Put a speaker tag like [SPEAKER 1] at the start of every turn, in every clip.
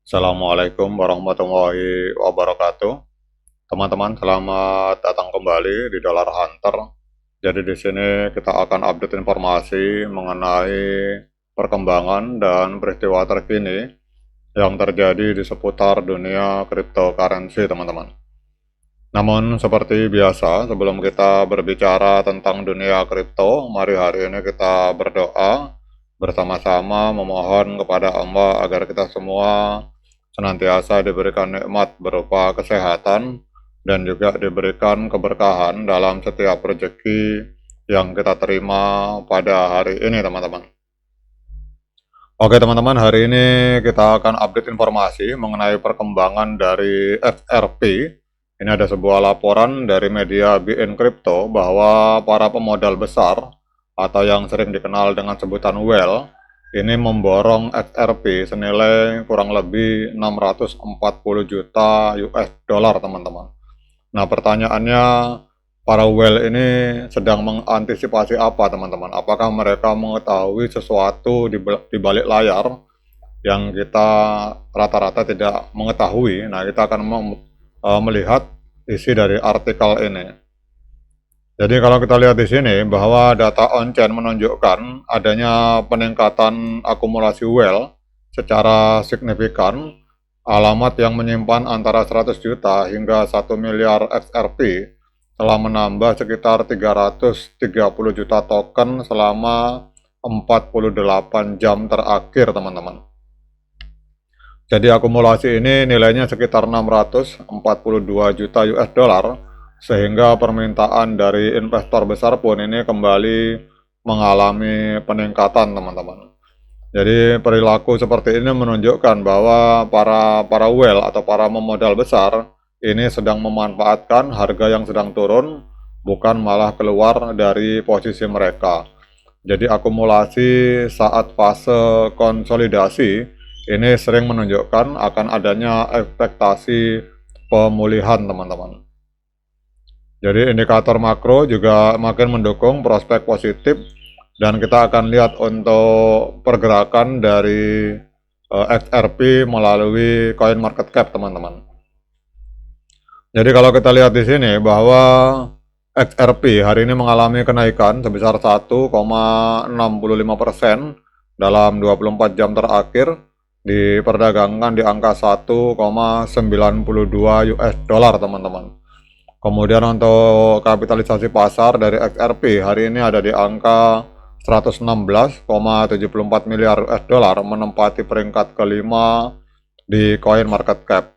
[SPEAKER 1] Assalamualaikum warahmatullahi wabarakatuh. Teman-teman, selamat datang kembali di Dollar Hunter. Jadi di sini kita akan update informasi mengenai perkembangan dan peristiwa terkini yang terjadi di seputar dunia cryptocurrency, teman-teman. Namun seperti biasa, sebelum kita berbicara tentang dunia kripto, mari hari ini kita berdoa bersama-sama memohon kepada Allah agar kita semua senantiasa diberikan nikmat berupa kesehatan dan juga diberikan keberkahan dalam setiap rezeki yang kita terima pada hari ini, teman-teman. Oke teman-teman, hari ini kita akan update informasi mengenai perkembangan dari XRP. Ini ada sebuah laporan dari media BN Crypto bahwa para pemodal besar atau yang sering dikenal dengan sebutan whale ini memborong XRP senilai kurang lebih 640 juta US dollar, teman-teman. Nah, pertanyaannya, para whale ini sedang mengantisipasi apa, teman-teman? Apakah mereka mengetahui sesuatu di balik layar yang kita rata-rata tidak mengetahui? Nah, kita akan melihat isi dari artikel ini. Jadi kalau kita lihat di sini bahwa data on-chain menunjukkan adanya peningkatan akumulasi whale secara signifikan, alamat yang menyimpan antara 100 juta hingga 1 miliar XRP telah menambah sekitar 330 juta token selama 48 jam terakhir, teman-teman. Jadi akumulasi ini nilainya sekitar 642 juta US dollar, sehingga permintaan dari investor besar pun ini kembali mengalami peningkatan, teman-teman. Jadi perilaku seperti ini menunjukkan bahwa para whale atau para pemodal besar ini sedang memanfaatkan harga yang sedang turun, bukan malah keluar dari posisi mereka. Jadi akumulasi saat fase konsolidasi ini sering menunjukkan akan adanya ekspektasi pemulihan, teman-teman. Jadi indikator makro juga makin mendukung prospek positif, dan kita akan lihat untuk pergerakan dari XRP melalui coin market cap, teman-teman. Jadi kalau kita lihat di sini bahwa XRP hari ini mengalami kenaikan sebesar 1,65% dalam 24 jam terakhir, diperdagangkan di angka 1,92 US dollar, teman-teman. Kemudian untuk kapitalisasi pasar dari XRP hari ini ada di angka 116,74 miliar US dollar, menempati peringkat kelima di coin market cap.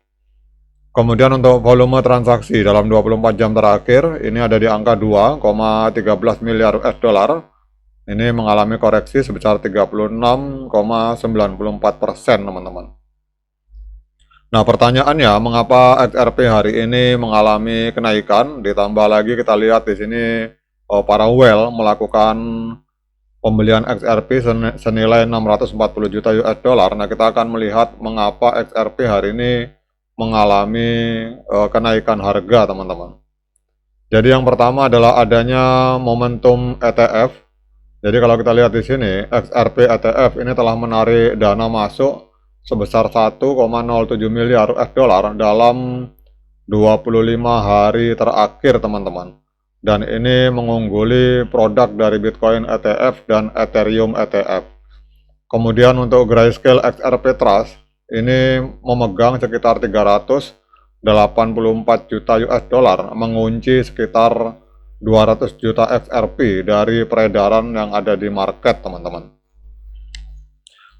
[SPEAKER 1] Kemudian untuk volume transaksi dalam 24 jam terakhir ini ada di angka 2,13 miliar US dollar. Ini mengalami koreksi sebesar 36,94%, teman-teman. Nah, pertanyaannya, mengapa XRP hari ini mengalami kenaikan? Ditambah lagi kita lihat di sini para whale melakukan pembelian XRP senilai 640 juta US dollar. Nah, kita akan melihat mengapa XRP hari ini mengalami kenaikan harga, teman-teman. Jadi yang pertama adalah adanya momentum ETF. Jadi kalau kita lihat di sini, XRP ETF ini telah menarik dana masuk sebesar 1,07 miliar US dollar dalam 25 hari terakhir, teman-teman. Dan ini mengungguli produk dari Bitcoin ETF dan Ethereum ETF. Kemudian untuk Grayscale XRP Trust, ini memegang sekitar 384 juta US dollar, mengunci sekitar 200 juta XRP dari peredaran yang ada di market, teman-teman.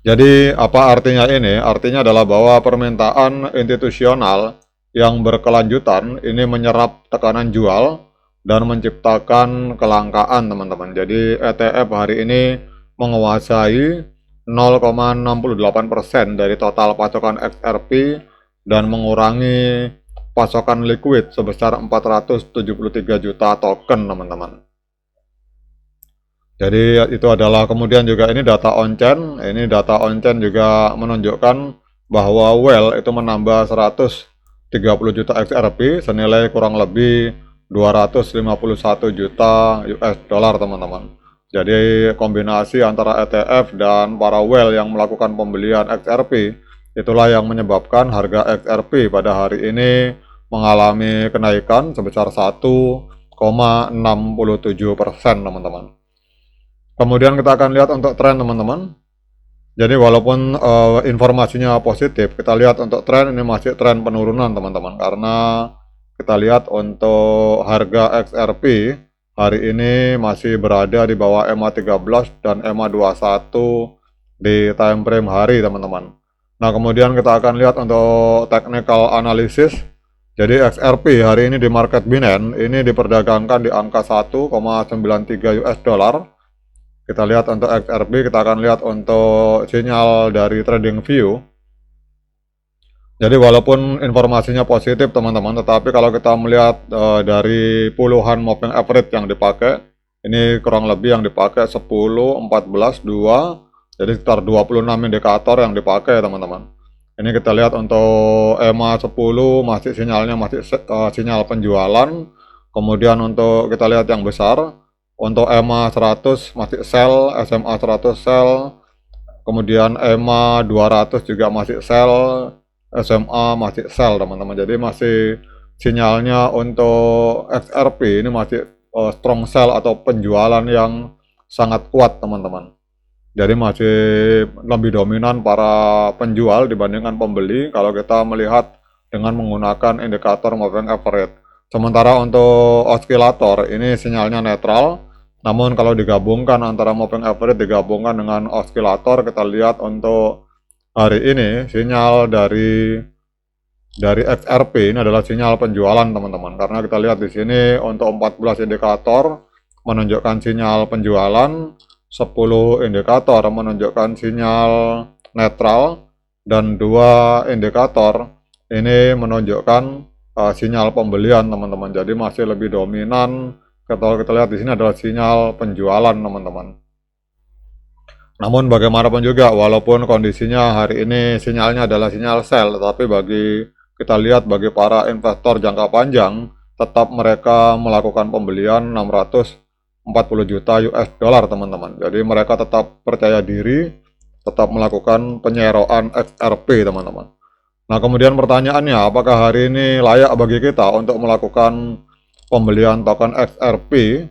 [SPEAKER 1] Jadi apa artinya ini? Artinya adalah bahwa permintaan institusional yang berkelanjutan ini menyerap tekanan jual dan menciptakan kelangkaan, teman-teman. Jadi ETF hari ini menguasai 0,68% dari total pasokan XRP dan mengurangi pasokan liquid sebesar 473 juta token, teman-teman. Jadi itu adalah, kemudian juga ini data on-chain. Ini data on-chain juga menunjukkan bahwa whale itu menambah 130 juta XRP senilai kurang lebih 251 juta US dollar, teman-teman. Jadi kombinasi antara ETF dan para whale yang melakukan pembelian XRP Itulah yang menyebabkan harga XRP pada hari ini mengalami kenaikan sebesar 1,67%, teman-teman. Kemudian kita akan lihat untuk tren, teman-teman. Jadi walaupun informasinya positif, kita lihat untuk tren ini masih tren penurunan, teman-teman. Karena kita lihat untuk harga XRP hari ini masih berada di bawah EMA 13 dan EMA 21 di time frame hari, teman-teman. Nah, kemudian kita akan lihat untuk technical analysis. Jadi XRP hari ini di market Binance ini diperdagangkan di angka 1,93 US dollar. Kita lihat untuk XRP, kita akan lihat untuk sinyal dari trading view. Jadi walaupun informasinya positif, teman-teman, tetapi kalau kita melihat dari puluhan moving average yang dipakai, ini kurang lebih yang dipakai 10, 14, 2, jadi sekitar 26 indikator yang dipakai, teman-teman. Ini kita lihat untuk EMA 10 masih sinyalnya masih sinyal penjualan. Kemudian untuk kita lihat yang besar, untuk EMA 100 masih sell, SMA 100 sell, kemudian EMA 200 juga masih sell, SMA masih sell, teman-teman. Jadi masih sinyalnya untuk XRP ini masih strong sell atau penjualan yang sangat kuat, teman-teman. Jadi masih lebih dominan para penjual dibandingkan pembeli kalau kita melihat dengan menggunakan indikator moving average. Sementara untuk osilator ini sinyalnya netral, namun kalau digabungkan antara moving average digabungkan dengan osilator, kita lihat untuk hari ini sinyal dari XRP ini adalah sinyal penjualan, teman-teman. Karena kita lihat di sini untuk 14 indikator menunjukkan sinyal penjualan, 10 indikator menunjukkan sinyal netral, dan 2 indikator ini menunjukkan sinyal pembelian, teman-teman. Jadi masih lebih dominan kalau kita lihat di sini adalah sinyal penjualan, teman-teman. Namun bagaimanapun juga, walaupun kondisinya hari ini sinyalnya adalah sinyal sell, tetapi kita lihat bagi para investor jangka panjang, tetap mereka melakukan pembelian 640 juta US dollar, teman-teman. Jadi mereka tetap percaya diri, tetap melakukan penyeroan XRP, teman-teman. Nah, kemudian pertanyaannya, apakah hari ini layak bagi kita untuk melakukan pembelian token XRP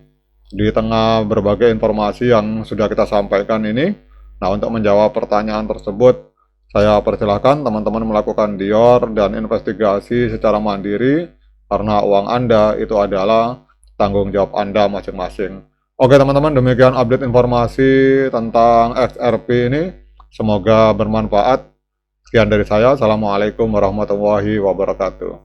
[SPEAKER 1] di tengah berbagai informasi yang sudah kita sampaikan ini? Nah, untuk menjawab pertanyaan tersebut, saya persilahkan teman-teman melakukan dior dan investigasi secara mandiri, karena uang Anda itu adalah tanggung jawab Anda masing-masing. Oke, teman-teman, demikian update informasi tentang XRP ini. Semoga bermanfaat. Sekian dari saya. Assalamualaikum warahmatullahi wabarakatuh.